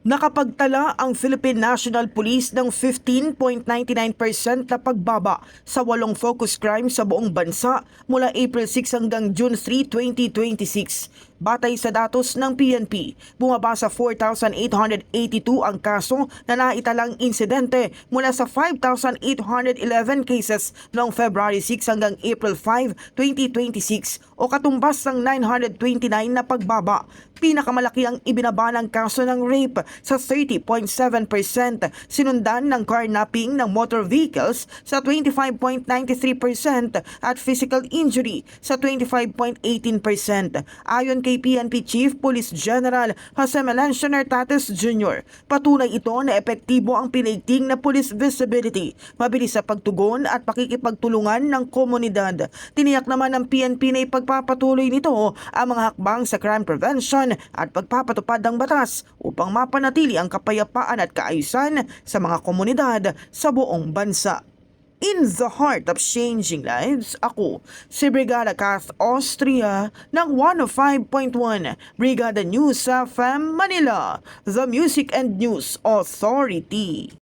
Nakapagtala ang Philippine National Police ng 15.99% na pagbaba sa 8 focus crime sa buong bansa mula April 6 hanggang June 3, 2026. Batay sa datos ng PNP, bumaba sa 4,882 ang kaso na naitalang insidente mula sa 5,811 cases noong February 6 hanggang April 5, 2026 o katumbas ng 929 na pagbaba. Pinakamalaki ang ibinaba ng kaso ng rape sa 30.7%, sinundan ng carnapping ng motor vehicles sa 25.93% at physical injury sa 25.18%. Ayon kay PNP Chief Police General Jose Melencio Nartates Jr., patunay ito na epektibo ang pinaigting na police visibility, mabilis sa pagtugon at pakikipagtulungan ng komunidad. Tiniyak naman ng PNP na ipagpapatuloy nito ang mga hakbang sa crime prevention at pagpapatupad ng batas upang mapanatili ang kapayapaan at kaayusan sa mga komunidad sa buong bansa. In the heart of changing lives, ako si Brigada Kath Austria ng 105.1 Brigada News FM Manila, the Music and News Authority.